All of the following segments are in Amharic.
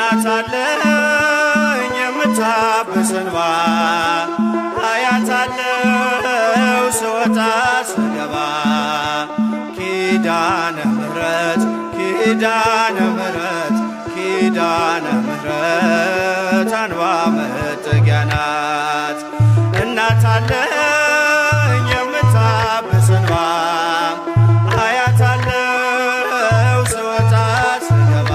እናት አለኝ የምታብስ እንባ አያት አለው ስወጣ ስገባ ኪዳነ ምሕረት ኪዳነ ምሕረት ኪዳነ ምሕረት አንባ መጠጊያ ናት። እናት አለኝ የምታብስ እንባ አያት አለው ስወጣ ስገባ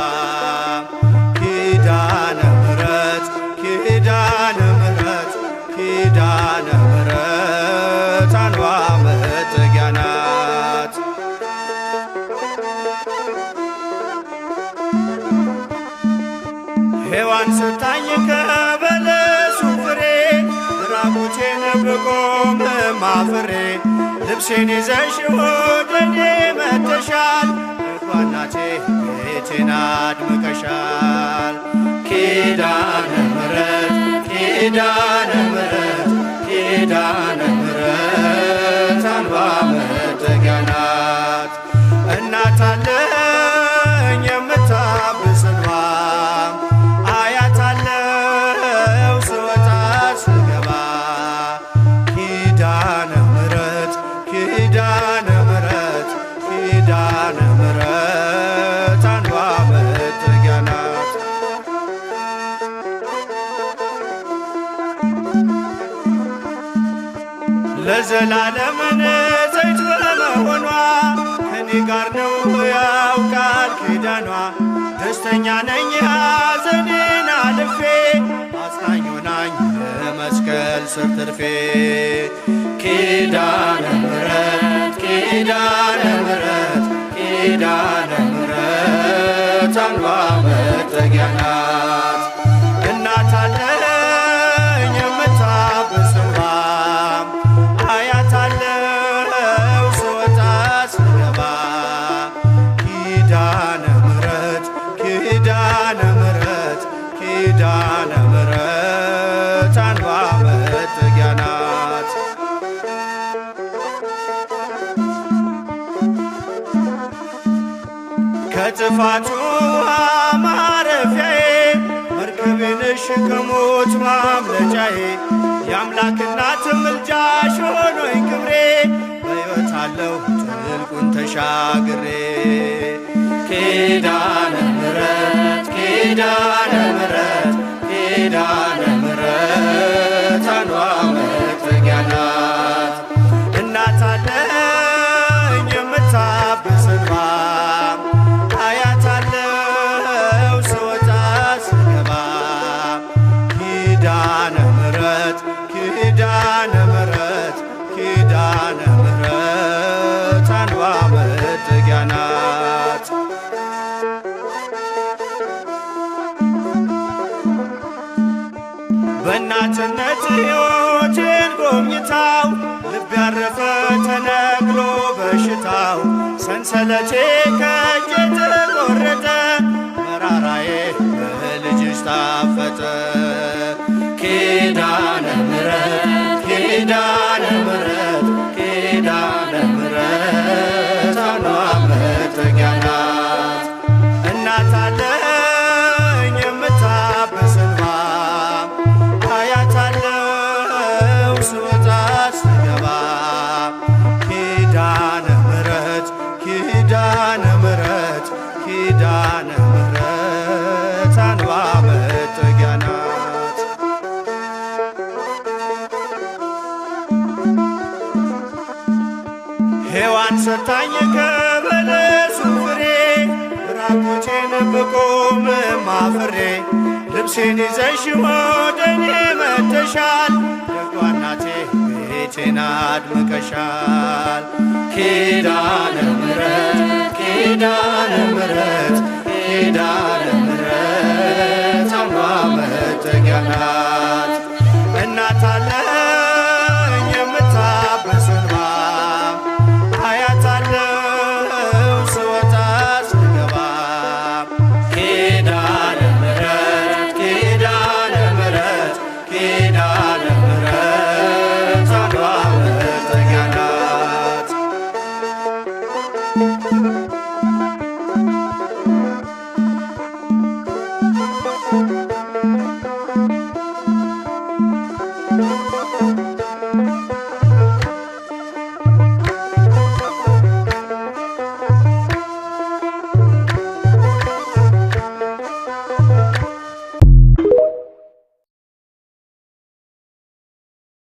ኪዳነ ምሕረት ኪዳነ ምሕረት ኪዳነ ምሕረት አንባ መጠጊያ ናት። ሔዋን ስታኝ ከበለሱ ፍሬ ራቁቴን ብቆም አፍሬ ልብሴን ይዘሽ ወደኔ መጥተሻል እናቴ ቤቴን አድምቀሻል። ኪዳነ ምሕረት ኪዳነ ምሕረት ኪዳነ ምሕረት አንባ መጠጊያ ናት። እናት አለኝ የምታብስ እንባ አያት አለው ስወጣ ስገባ ኪዳነ ምሕረት ኪዳነ ምሕረት ኪዳነ ምሕረት አንባ መጠጊያ ናት። ለዘላለም ንጽሕት በመሆኗ ከኔ ጋር ነው ያውቃል ኪዳኗ። ደስተኛ ነኝ ሐዘኔን አልፌ አጽናኝ ሆናኝ መስቀል ስር ትርፌ ኪዳነ ምሕረት ኪዳነ ምሕረት ኪዳነ ምሕረት አንባ መጠጊያ ናት። እናት አለኝ የምታብስ እንባ አያት አለው ስወጣ ስገባ ኪዳነ ምሕረት ኪዳነ ምሕረት ኪዳነ ምሕረት አንባ መጠጊያ ናት። ከጥፋቱ ውሃ ማረፊያዬ መርከቤ ነሽ ከሞት ማምለጫዬ የአምላክ እናት ምልጃሽ ሆኖኝ ክብሬ በሕይወት አለሁ ጥልቁን ተሻግሬ ኪዳነ ምሕረት ኪዳነ ምሕረት ኪዳነ ምሕረት አንባ መጠጊያ ናት። እናት አለኝ የምታብስ እንባ አያት አለው ስወጣ ስገባ ኪዳነ ምሕረት ኪዳነ ምሕረት ኪዳነ ምሕረት አንባ መጠጊያ ናት። በእናትነት ሕይወቴን ጎብኝታው ልብ ያረፈ ተነቅሎ በሽታው ሰንሰለቴ ከእጄ ተቆረጠ መራራዬ በልጅሽ ታፈጠ ኪዳነ ምሕረት ኪዳነ ምሕረት ኪዳነ ምሕረት አንባ መጠጊያ ናት። እናት አለኝ የምታብስ እንባ አያት አለው ስወጣ ስገባ ኪዳነ ምሕረት ኪዳነ ምሕረት ኪዳነ ምሕረት አንባ መጠጊያ ናት። ሔዋን ሰታኝ ከበለሱ ፍሬ ራቁቴን ብቆም አፍሬ ልብሴን ይዘሽ ወደኔ መጥተሻል ደጓ እናቴ ቤቴን አድምቀሻል ኪዳነ ምሕረት ኪዳነ ምሕረት ኪዳነ ምሕረት አንባ መጠጊያ ናት። እናት አለኝ የምታብስ እንባ አያት አለው ስወጣ ስገባ ኪዳነ ምሕረት ኪዳነ ምሕረት ኪዳነ ምሕረት አንባ መጠጊያ ናት። ናት።